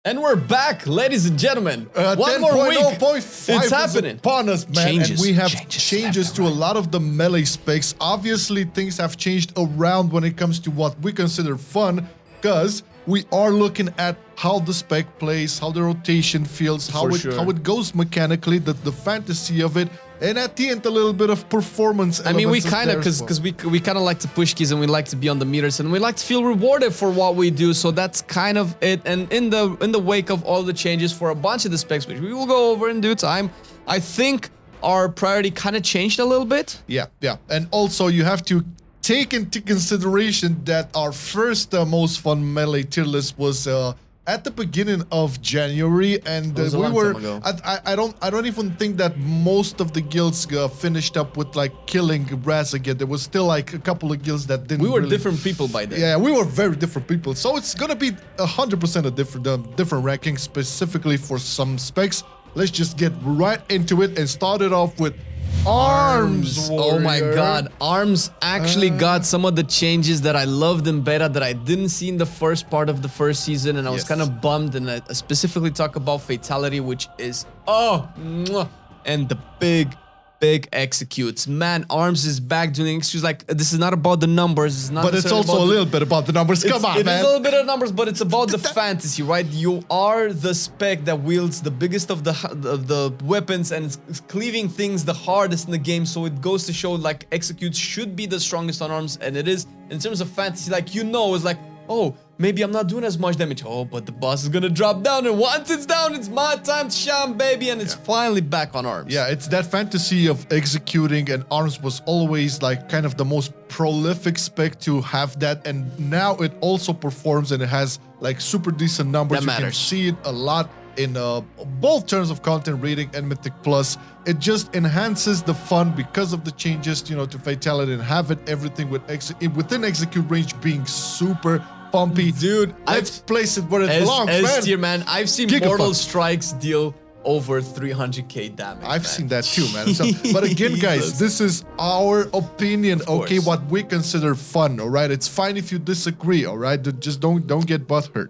And we're back, ladies and gentlemen. One more week. 10.0.5 it's happening. Upon us, man. Changes, and we have changes to a lot of the melee specs. Obviously, things have changed around when it comes to what we consider fun, because we are looking at how the spec plays, how the rotation feels, how it goes mechanically, the fantasy of it, and at the end a little bit of performance. I mean, we kind of because we kind of like to push keys and we like to be on the meters and we like to feel rewarded for what we do. So that's kind of it. And in the wake of all the changes for a bunch of the specs, which we will go over in due time, I think our priority kind of changed a little bit. Yeah, and also you have to take into consideration that our first most fun melee tier list was at the beginning of January, and we were. I don't even think that most of the guilds finished up with like killing Raz again. There was still like a couple of guilds that didn't. We were different people by then. Yeah, we were very different people. So it's gonna be 100% a different ranking specifically for some specs. Let's just get right into it and start it off with Arms Warrior. Oh my god, Arms actually got some of the changes that I loved in beta that I didn't see in the first part of the first season, and I was kind of bummed. And I specifically talk about Fatality, which is and the big executes. Man, Arms is back doing executes. Like, this is not about the numbers. It's not. But it's also a little bit about the numbers. Come on, man. It is a little bit of numbers, but it's about the fantasy, right? You are the spec that wields the biggest of the weapons and it's cleaving things the hardest in the game. So it goes to show like executes should be the strongest on Arms, and it is. In terms of fantasy, like, you know, it's like, oh, maybe I'm not doing as much damage. Oh, but the boss is gonna drop down, and once it's down, it's my time to shine, baby, and it's finally back on Arms. Yeah, it's that fantasy of executing, and Arms was always like kind of the most prolific spec to have that, and now it also performs and it has like super decent numbers. That matters. Can see it a lot in both terms of content rating and Mythic Plus. It just enhances the fun because of the changes, you know, to Fatality and have it everything with within execute range being super pumpy. Dude, let's place it where it belongs, S tier, man. I've seen Mortal Strikes deal over 300k damage. I've seen that too, man. So, but again, guys, this is our opinion, okay? What we consider fun, all right? It's fine if you disagree, all right? Just don't get butthurt.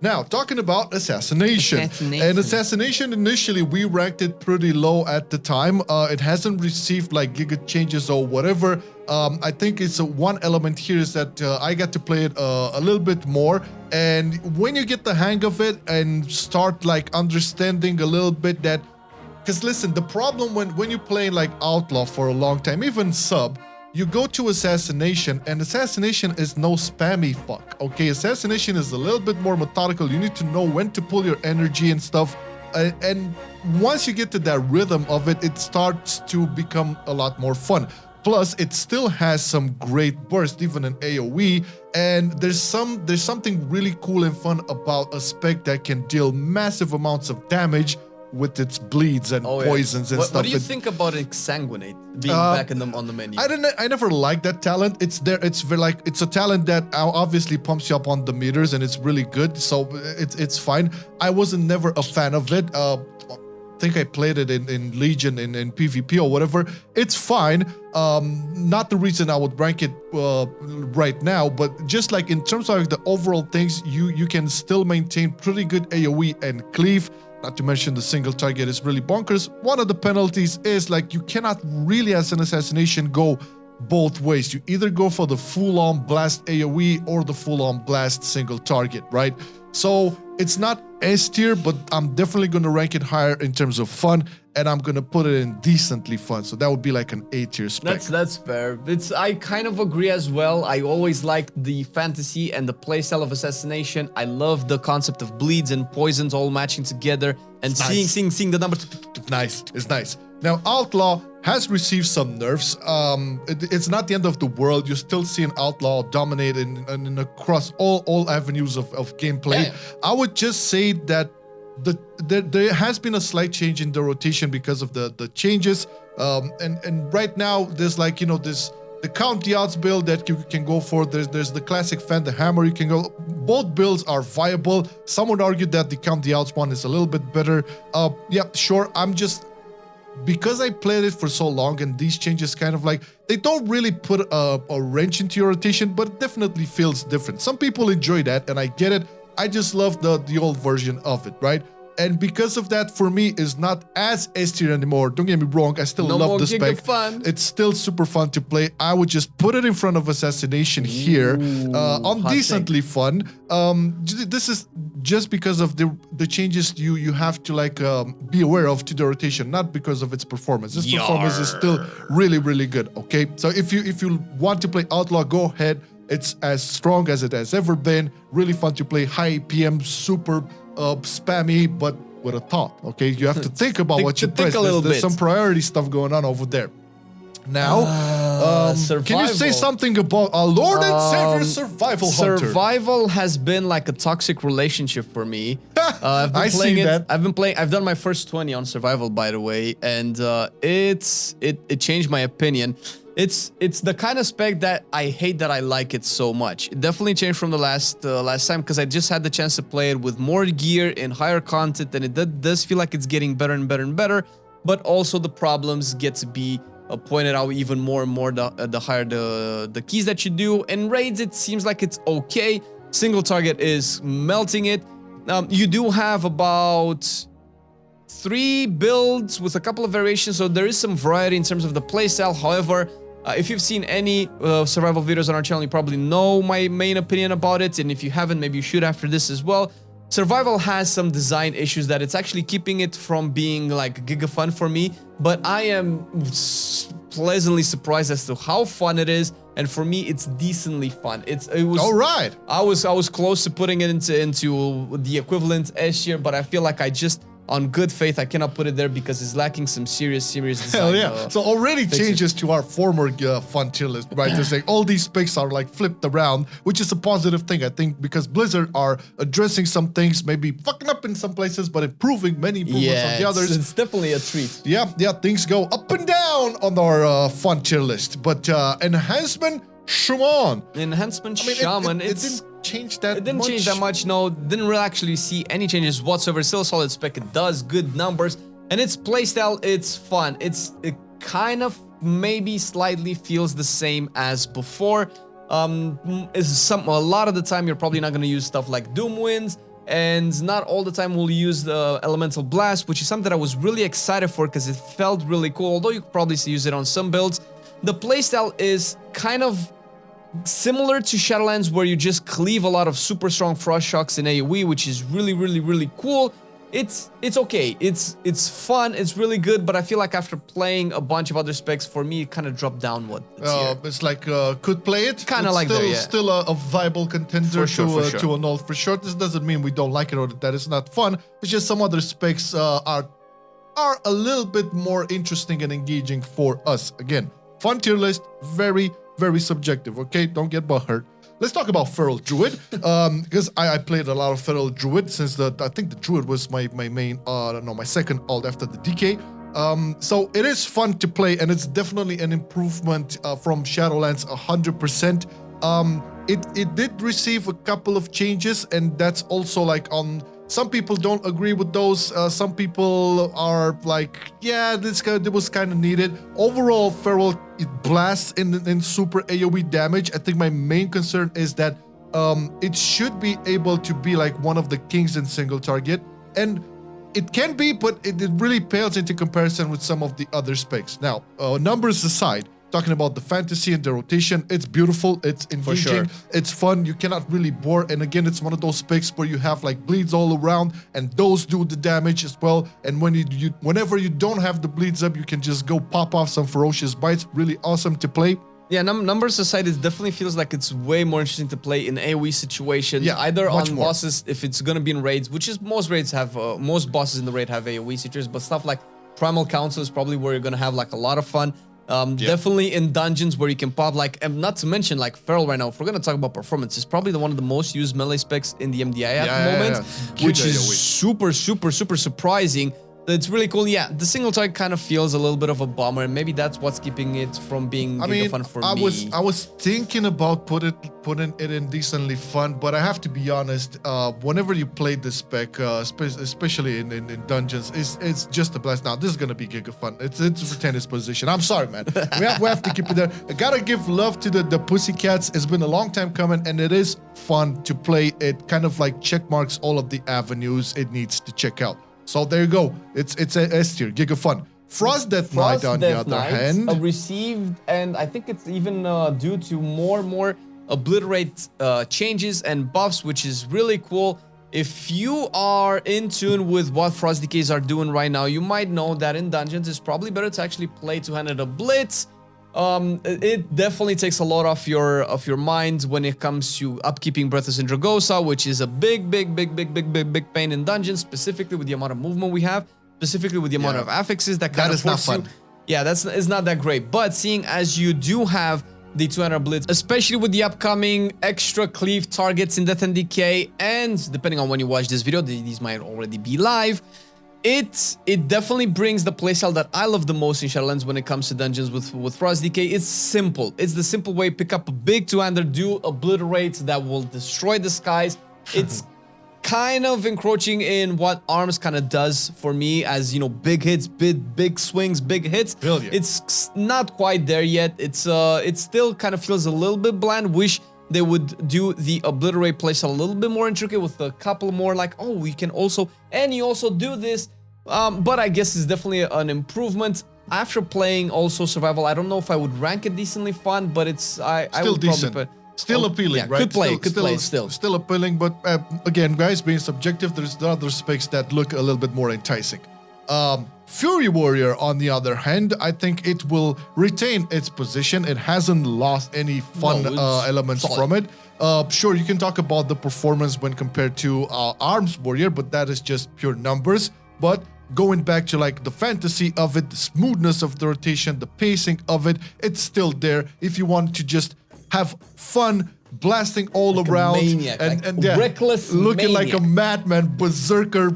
Now, talking about Assassination. And Assassination, initially, we ranked it pretty low at the time. It hasn't received like giga changes or whatever. I think it's one element here is that I got to play it a little bit more. And when you get the hang of it and start like understanding a little bit that... Because listen, the problem when you're playing like Outlaw for a long time, even sub, you go to Assassination, and Assassination is no spammy fuck, okay? Assassination is a little bit more methodical. You need to know when to pull your energy and stuff. And once you get to that rhythm of it, it starts to become a lot more fun. Plus, it still has some great burst, even in AoE. And there's something really cool and fun about a spec that can deal massive amounts of damage with its bleeds and poisons and stuff. What do you think about Exsanguinate being back on the menu? I never liked that talent. It's there. It's very like it's a talent that obviously pumps you up on the meters and it's really good. So it's fine. I wasn't never a fan of it. I think I played it in Legion in PvP or whatever. It's fine. Not the reason I would rank it right now, but just like in terms of like the overall things, you can still maintain pretty good AoE and cleave. Not to mention the single target is really bonkers. One of the penalties is like you cannot really as an assassination go both ways. You either go for the full-on blast AoE or the full-on blast single target, right? So it's not S tier, but I'm definitely going to rank it higher in terms of fun, and I'm going to put it in decently fun. So that would be like an A tier spec. That's fair. I kind of agree as well. I always liked the fantasy and the playstyle of Assassination. I love the concept of bleeds and poisons all matching together and seeing the numbers. It's nice. Now, Outlaw has received some nerfs. It's not the end of the world. You're still seeing Outlaw dominate in across all avenues of gameplay. Yeah. I would just say that there has been a slight change in the rotation because of the changes. And right now, there's like, you know, the count the odds build that you can go for. There's the classic fan, the hammer you can go. Both builds are viable. Some would argue that the count the odds one is a little bit better. Yeah, sure. Because I played it for so long and these changes kind of like, they don't really put a wrench into your rotation, but it definitely feels different. Some people enjoy that and I get it. I just love the old version of it, right? And because of that, for me, is not as S tier anymore. Don't get me wrong, I still love the spec. It's still super fun to play. I would just put it in front of Assassination here. Undecently fun. This is just because of the changes you have to like be aware of to the rotation, not because of its performance. This performance is still really, really good, okay? So if you want to play Outlaw, go ahead. It's as strong as it has ever been. Really fun to play. High APM, super spammy, but with a thought, okay? You have to think about what you press. There's some priority stuff going on over there. Now, can you say something about our Lord and Savior Survival Hunter? Survival has been like a toxic relationship for me. I've been playing it. I've done my first 20 on Survival, by the way, and it changed my opinion. It's the kind of spec that I hate that I like it so much. It definitely changed from the last time because I just had the chance to play it with more gear and higher content, and it does feel like it's getting better and better and better. But also the problems get to be pointed out even more and more the higher the keys that you do. In raids, it seems like it's okay. Single target is melting it. You do have about 3 builds with a couple of variations, so there is some variety in terms of the playstyle. However, if you've seen any survival videos on our channel, you probably know my main opinion about it, and if you haven't, maybe you should after this as well. Survival has some design issues that it's actually keeping it from being like giga fun for me, but I am pleasantly surprised as to how fun it is, and for me, it's decently fun. It was all right. I was close to putting it into the equivalent S tier, but I feel like on good faith, I cannot put it there because it's lacking some serious design. Hell yeah. So already changes to our former fun tier list, right? Just like all these specs are like flipped around, which is a positive thing, I think, because Blizzard are addressing some things, maybe fucking up in some places, but improving many improvements on the others. It's definitely a treat. Yeah, things go up and down on our fun tier list. But Enhancement Shaman. Enhancement Shaman, it didn't change that much. It didn't change that much, no. Didn't really actually see any changes whatsoever. Still a solid spec. It does good numbers. And its playstyle, it's fun. It kind of maybe slightly feels the same as before. A lot of the time, you're probably not going to use stuff like Doom Winds. And not all the time we'll use the Elemental Blast, which is something I was really excited for because it felt really cool. Although you could probably use it on some builds. The playstyle is kind of similar to Shadowlands, where you just cleave a lot of super strong frost shocks in AoE, which is really cool. It's okay. It's fun. It's really good. But I feel like after playing a bunch of other specs, for me, it kind of dropped down. It's like could play it. Kind of like that. Yeah. Still a viable contender to annul for sure. This doesn't mean we don't like it or that it's not fun. It's just some other specs are a little bit more interesting and engaging for us. Again, fun tier list, very subjective, okay? Don't get butthurt. Let's talk about Feral Druid, because I played a lot of Feral Druid since I think the Druid was my main, my second alt after the DK. So it is fun to play, and it's definitely an improvement from Shadowlands 100%. It did receive a couple of changes, and that's also like on... Some people don't agree with those. Some people are like, yeah, it was kind of needed. Overall, Feral, it blasts in super AoE damage. I think my main concern is that it should be able to be like one of the kings in single target. And it can be, but it really pales into comparison with some of the other specs. Now, numbers aside, talking about the fantasy and the rotation, it's beautiful, it's engaging, it's fun, you cannot really bore, and again, it's one of those specs where you have like bleeds all around, and those do the damage as well, and whenever you don't have the bleeds up, you can just go pop off some ferocious bites. Really awesome to play. Yeah, numbers aside, it definitely feels like it's way more interesting to play in AoE situations, either on bosses, if it's gonna be in raids, which is most raids have, most bosses in the raid have AoE situations, but stuff like Primal Council is probably where you're gonna have like a lot of fun. Definitely in dungeons where you can pop like, and not to mention like Feral right now, if we're gonna talk about performance, it's probably one of the most used melee specs in the MDI at the moment, which is super surprising. It's really cool. Yeah, the single target kind of feels a little bit of a bummer, and maybe that's what's keeping it from being fun for me. I was thinking about putting it in decently fun, but I have to be honest. Whenever you play this spec, especially in dungeons, it's just a blast. Now this is gonna be giga fun. It's retain its position. I'm sorry, man. we have to keep it there. I gotta give love to the Pussycats. It's been a long time coming, and it is fun to play. It kind of like check marks all of the avenues it needs to check out. So there you go. It's a S tier, giga fun. Frost Death Knight on the other hand, received, and I think it's even due to more and more obliterate changes and buffs, which is really cool. If you are in tune with what Frost DKs are doing right now, you might know that in dungeons it's probably better to actually play two-handed blitz. It definitely takes a lot of your mind when it comes to upkeeping Breath of Sindragosa, which is a big pain in dungeons, specifically with the amount of movement we have, specifically with the amount of affixes that kind of force you. Yeah, it's not that great. But seeing as you do have the 200 blitz, especially with the upcoming extra cleave targets in Death and Decay, and depending on when you watch this video, these might already be live. It definitely brings the playstyle that I love the most in Shadowlands when it comes to dungeons with Frost DK. It's simple. It's the simple way. Pick up a big two-hander, do obliterate that will destroy the skies. It's kind of encroaching in what Arms kind of does for me, as you know, big hits, big swings, big hits. Brilliant. It's not quite there yet. It still kind of feels a little bit bland. Wish they would do the obliterate playstyle a little bit more intricate with a couple more, like, oh, we can also, and you also do this. But I guess it's definitely an improvement. After playing also Survival, I don't know if I would rank it decently fun, but it's I would decent. probably still appealing, yeah, right? Could play still appealing, but again, guys, being subjective, there's the other specs that look a little bit more enticing. Fury Warrior, on the other hand, I think it will retain its position. It hasn't lost any fun elements from it. Sure, you can talk about the performance when compared to Arms Warrior, but that is just pure numbers. But going back to like the fantasy of it, the smoothness of the rotation, the pacing of it, it's still there. If you want to just have fun, blasting all like around, maniac, and reckless, looking maniac. like a madman, berserker,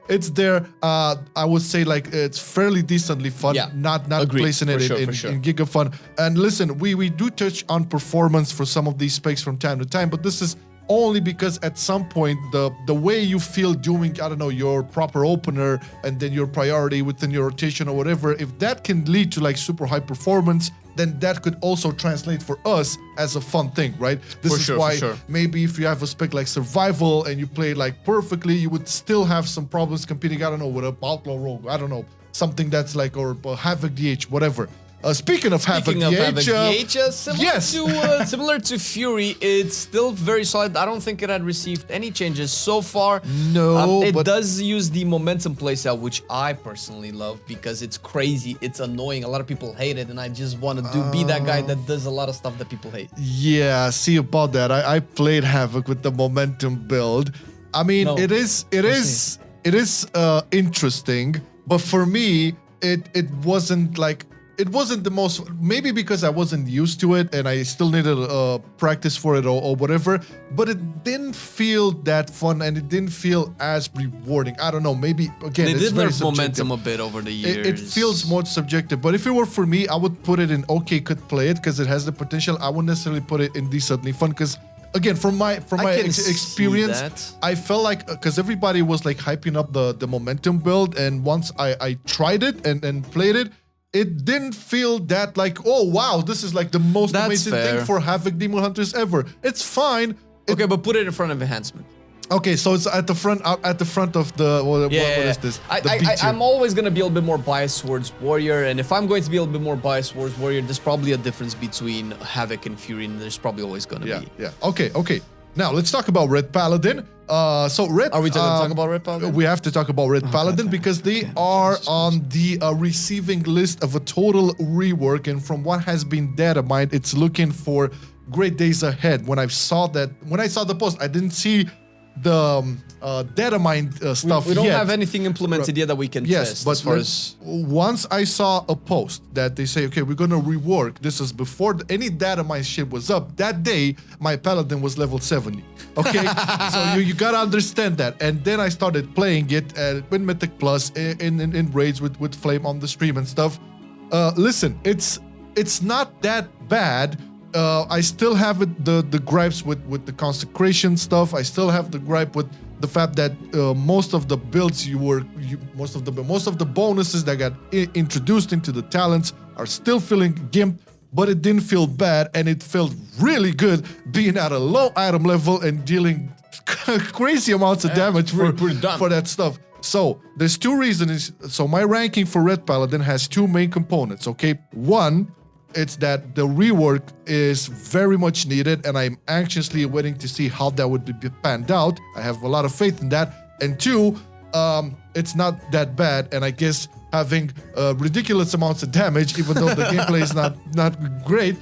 it's there. I would say like it's fairly decently fun. Yeah, not agreed, placing it in giga fun. And listen, we do touch on performance for some of these specs from time to time, but this is only because at some point the way you feel doing, I don't know, your proper opener and then your priority within your rotation or whatever, if that can lead to like super high performance, then that could also translate for us as a fun thing, right? This is why maybe if you have a spec like Survival and you play like perfectly, you would still have some problems competing, I don't know, with a Outlaw Rogue, I don't know, something that's like, or Havoc DH, whatever. Speaking of Havoc DH, similar to Fury, it's still very solid. I don't think it had received any changes so far. No, it does use the momentum playstyle, which I personally love because it's crazy, it's annoying. A lot of people hate it, and I just want to be that guy that does a lot of stuff that people hate. Yeah, see about that. I played Havoc with the momentum build. I mean, it is interesting, but for me, it wasn't like. It wasn't the most, maybe because I wasn't used to it and I still needed practice for it or whatever, but it didn't feel that fun and it didn't feel as rewarding. I don't know, maybe, again, it's very subjective. Momentum a bit over the years. It feels more subjective, but if it were for me, I would put it in okay, could play it because it has the potential. I wouldn't necessarily put it in decently fun because, again, from my experience, I felt like, because everybody was like hyping up the momentum build, and once I tried it and played it, it didn't feel that like, oh wow, this is like the most amazing thing for Havoc Demon Hunters ever. It's fine. Okay, but put it in front of Enhancement. Okay, so it's at the front of the what is this? I'm always gonna be a little bit more biased towards Warrior, and if I'm going to be a little bit more biased towards Warrior, there's probably a difference between Havoc and Fury, and there's probably always gonna be. Yeah. Okay. Now let's talk about Ret Paladin. So Ret, are we talking about Ret Paladin? We have to talk about Ret Paladin because they are on the receiving list of a total rework, and from what has been data mined, it's looking for great days ahead. When I saw the post, I didn't see data mine stuff We don't yet. have anything implemented yet that we can test. But as far as once I saw a post that they say, okay, we're gonna rework. This is before any data mine shit was up. That day, my Paladin was level 70. Okay, so you gotta understand that. And then I started playing it with Mythic Plus in raids with Flame on the stream and stuff. Listen, it's not that bad. I still have the gripes with the consecration stuff. I still have the gripe with the fact that most of the builds most of the bonuses that got introduced into the talents are still feeling gimped, but it didn't feel bad, and it felt really good being at a low item level and dealing crazy amounts of damage for that stuff. So there's two reasons. So my ranking for Ret Paladin has two main components. Okay, one, it's that the rework is very much needed, and I'm anxiously waiting to see how that would be panned out. I have a lot of faith in that. And two, it's not that bad, and I guess having ridiculous amounts of damage, even though the gameplay is not great,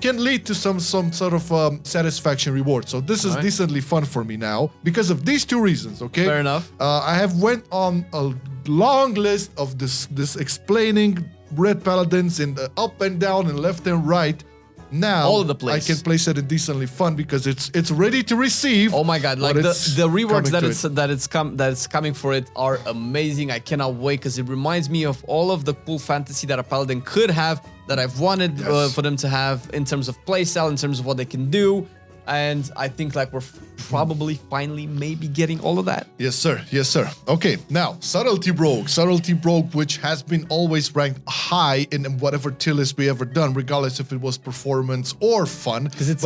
can lead to some sort of satisfaction reward. So this is decently fun for me now because of these two reasons. Okay, fair enough. I have went on a long list of this explaining Ret Paladins in the up and down and left and right. Now all of the place. I can place it in decently fun because it's ready to receive. Oh my god! Like the reworks that it's coming for it are amazing. I cannot wait because it reminds me of all of the cool fantasy that a paladin could have that I've wanted for them to have in terms of playstyle, in terms of what they can do. And I think like we're probably finally maybe getting all of that. Yes, sir. Yes, sir. Okay, now Subtlety Rogue. Subtlety Rogue, which has been always ranked high in whatever tier list we ever done, regardless if it was performance or fun. Because it's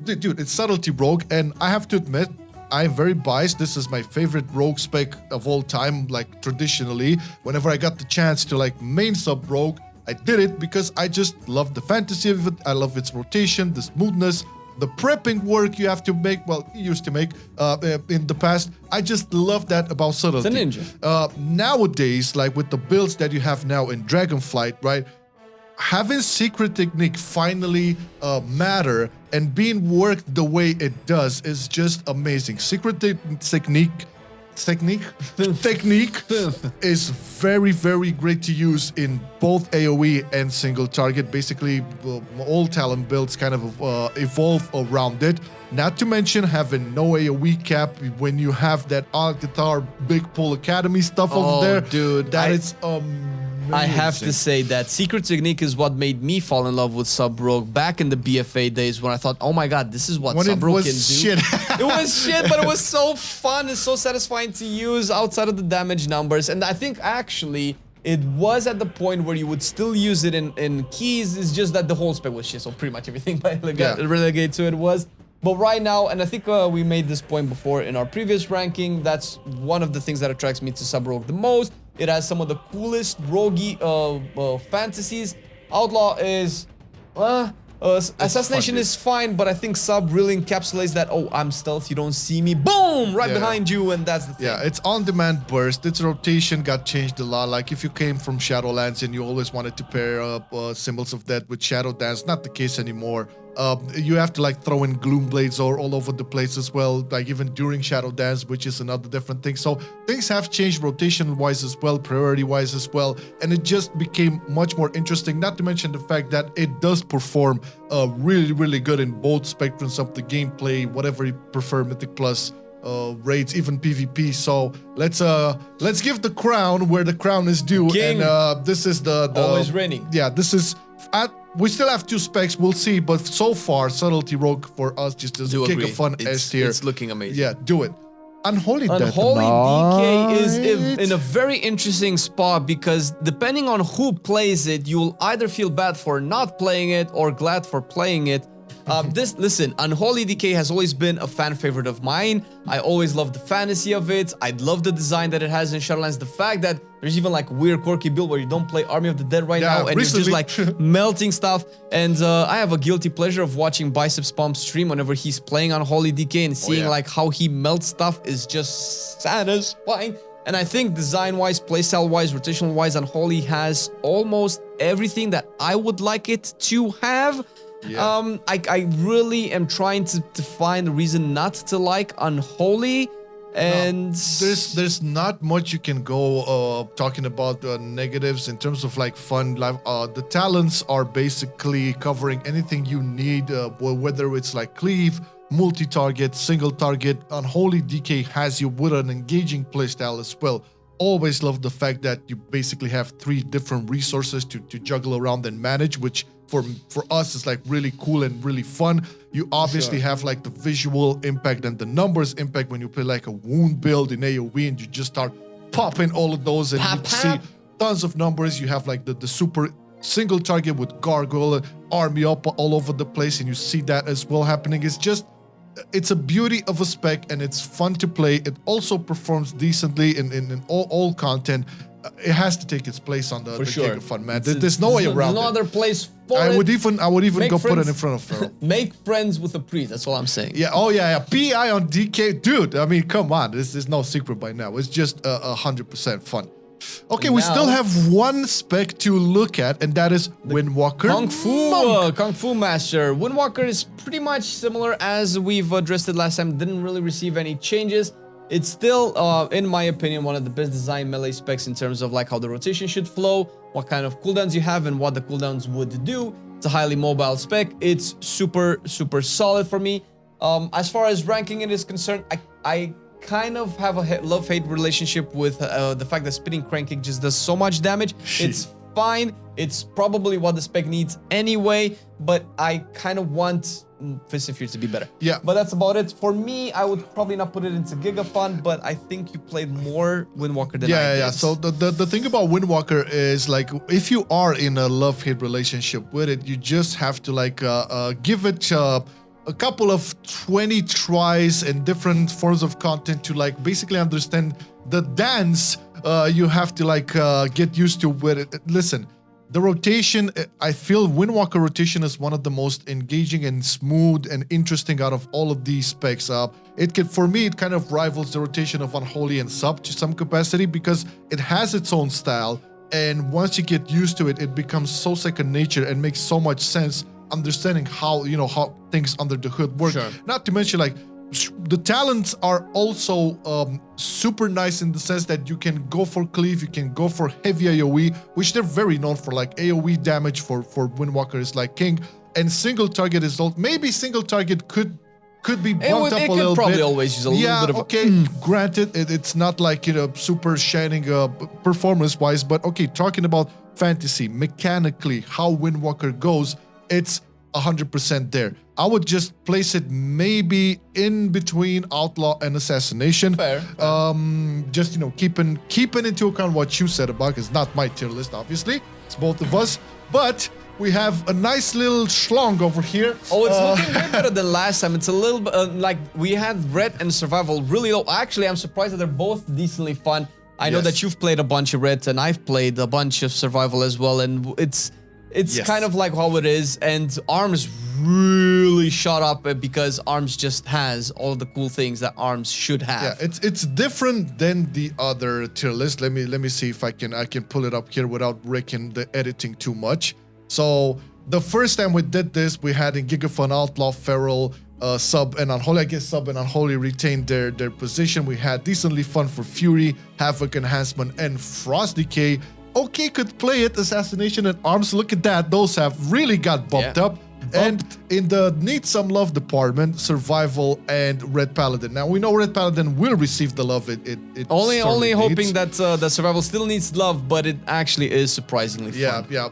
dude, it's Subtlety Rogue, and I have to admit, I'm very biased. This is my favorite rogue spec of all time. Like traditionally, whenever I got the chance to like main sub rogue, I did it because I just love the fantasy of it. I love its rotation, the smoothness, the prepping work you have to make. Well, you used to make in the past. I just love that about Subtlety. It's a ninja. Nowadays, like with the builds that you have now in Dragonflight, right? Having Secret Technique finally matter and being worked the way it does is just amazing. Secret Technique is very, very great to use in both AoE and single target. Basically, all talent builds kind of evolve around it. Not to mention having no AoE cap when you have that Guitar Big Pull Academy stuff over there. Dude, is amazing. I have to say that Secret Technique is what made me fall in love with Sub Rogue back in the BFA days when I thought, oh my god, this is what Sub Rogue can do. Shit. It was shit, but it was so fun and so satisfying to use outside of the damage numbers. And I think actually it was at the point where you would still use it in keys. It's just that the whole spec was shit, so pretty much everything by relegate to it was. But right now, and I think we made this point before in our previous ranking, that's one of the things that attracts me to Sub Rogue the most. It has some of the coolest roguey fantasies. Outlaw is, Assassination is fine, but I think Sub really encapsulates that, oh, I'm stealth, you don't see me, boom, right behind you, and that's the thing. Yeah, it's on-demand burst. Its rotation got changed a lot. Like if you came from Shadowlands and you always wanted to pair up Symbols of Death with Shadow Dance, not the case anymore. You have to like throw in Gloom Blades all over the place as well, like even during Shadow Dance, which is another different thing. So things have changed rotation-wise as well, priority-wise as well, and it just became much more interesting, not to mention the fact that it does perform really, really good in both spectrums of the gameplay, whatever you prefer, Mythic Plus, raids, even PvP. So let's give the crown where the crown is due. King. And this is the always reigning. Yeah, this is we still have two specs, we'll see, but so far Subtlety Rogue for us just as a kick of fun S tier. It's looking amazing. Yeah, do it. Unholy DK is in a very interesting spot because depending on who plays it, you'll either feel bad for not playing it or glad for playing it. Listen, Unholy DK has always been a fan favorite of mine. I always loved the fantasy of it. I love the design that it has in Shadowlands. The fact that there's even like weird quirky build where you don't play Army of the Dead right now and you're just like melting stuff. And I have a guilty pleasure of watching Biceps Pump stream whenever he's playing Unholy DK and seeing like how he melts stuff is just satisfying. And I think design-wise, playstyle-wise, rotational-wise, Unholy has almost everything that I would like it to have. Yeah. I really am trying to find a reason not to like Unholy. And there's not much you can go talking about negatives in terms of like fun life. The talents are basically covering anything you need, whether it's like cleave, multi-target, single target. Unholy DK has you with an engaging playstyle as well. Always love the fact that you basically have 3 different resources to juggle around and manage, which for us is like really cool and really fun. You obviously have like the visual impact and the numbers impact when you play like a wound build in AoE and you just start popping all of those and you see tons of numbers. You have like the super single target with gargoyle, army up all over the place, and you see that as well happening. It's a beauty of a spec and it's fun to play. It also performs decently in all content. It has to take its place on the King of Fun, man. There's no way around it. There's no other place for I it. would even go put it in front of Feral. Make friends with the priest. That's all I'm saying. Yeah. Oh yeah. PI on DK, dude. I mean, come on. This is no secret by now. It's just 100% fun. Okay, we still have one spec to look at, and that is Windwalker Monk. Kung Fu Master. Windwalker is pretty much similar as we've addressed it last time. Didn't really receive any changes. It's still, in my opinion, one of the best design melee specs in terms of like how the rotation should flow, what kind of cooldowns you have, and what the cooldowns would do. It's a highly mobile spec. It's super solid for me. As far as ranking it is concerned, I kind of have a love-hate relationship with the fact that Spinning Crank Kick just does so much damage. It's fine. It's probably what the spec needs anyway, but I kind of want Fist of Fury to be better. Yeah. But that's about it. For me, I would probably not put it into Giga Fun, but I think you played more Windwalker than I did. Yeah. So the thing about Windwalker is like, if you are in a love-hate relationship with it, you just have to like give it a couple of 20 tries and different forms of content to like basically understand the dance you have to like get used to with it. Listen, the rotation, I feel Windwalker rotation is one of the most engaging and smooth and interesting out of all of these specs. For me, it kind of rivals the rotation of Unholy and Sub to some capacity because it has its own style, and once you get used to it, it becomes so second nature and makes so much sense understanding how things under the hood work. Not to mention like the talents are also super nice in the sense that you can go for cleave, you can go for heavy AoE, which they're very known for. Like AoE damage for Windwalker is like king, and single target is maybe single target could be bumped up a little bit. It could probably always use a little bit of okay, granted, it's not like super shining performance wise, but okay, talking about fantasy mechanically, how Windwalker goes, it's 100% there. I would just place it maybe in between Outlaw and Assassination. Fair. Just keeping into account what you said about, it's not my tier list, obviously. It's both of us, but we have a nice little schlong over here. Oh, it's looking way better than last time. It's a little bit like we had Ret and Survival really low. Actually, I'm surprised that they're both decently fun. I know that you've played a bunch of Ret and I've played a bunch of Survival as well, and it's kind of like how it is, and ARMS really shot up because ARMS just has all the cool things that ARMS should have. Yeah, it's different than the other tier list. Let me see if I can pull it up here without wrecking the editing too much. So the first time we did this, we had in GigaFun Outlaw, Feral, Sub and Unholy. I guess Sub and Unholy retained their position. We had decently fun for Fury, Havoc Enhancement, and Frost Decay. Okay, could play it, Assassination and ARMS. Look at that. Those have really got bumped up. And in the Need Some Love department, Survival and Ret Paladin. Now, we know Ret Paladin will receive the love it only hoping that the Survival still needs love, but it actually is surprisingly fun. Yeah.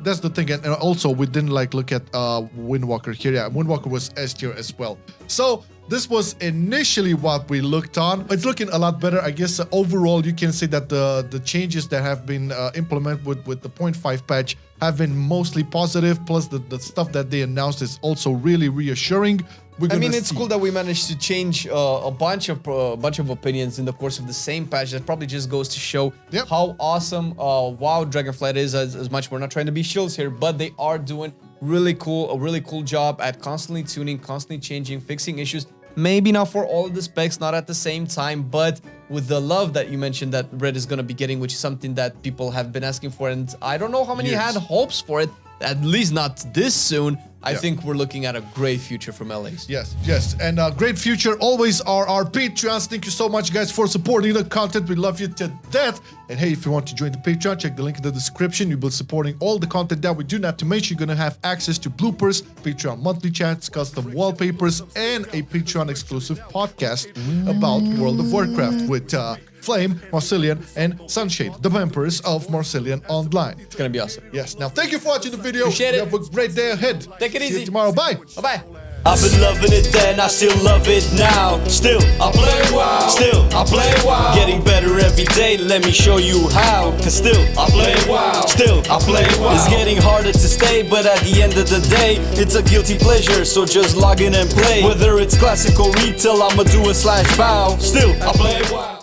That's the thing. And also, we didn't look at Windwalker here. Yeah, Windwalker was S tier as well. So this was initially what we looked on. It's looking a lot better. I guess overall, you can say that the changes that have been implemented with the 0.5 patch have been mostly positive. Plus, the stuff that they announced is also really reassuring. It's cool that we managed to change a bunch of opinions in the course of the same patch. That probably just goes to show how awesome WoW Dragonflight is. As much we're not trying to be shills here, but they are doing a really cool job at constantly tuning, constantly changing, fixing issues. Maybe not for all of the specs, not at the same time, but with the love that you mentioned that Red is going to be getting, which is something that people have been asking for, and I don't know how many had hopes for it. at least not this soon, I think we're looking at a great future from LAs. Yes, yes, and great future always are our Patreons. Thank you so much, guys, for supporting the content. We love you to death. And hey, if you want to join the Patreon, check the link in the description. You'll be supporting all the content that we do. Not to mention, you're gonna have access to bloopers, Patreon monthly chats, custom wallpapers, and a Patreon exclusive podcast about World of Warcraft with Flame, Marcelian, and Sunshade, the members of Marcelian&Online. It's gonna be awesome. Yes. Now, thank you for watching the video. Appreciate it. Have a great day ahead. Take it easy. See you tomorrow. Bye. Bye-bye. I've been loving it then, I still love it now. Still, I play WoW. Still, I play WoW. Getting better every day, let me show you how. Cause still, I play WoW. Still, I play WoW. It's getting harder to stay, but at the end of the day, it's a guilty pleasure, so just log in and play. Whether it's classic or retail, I'ma do a /bow. Still, I play WoW.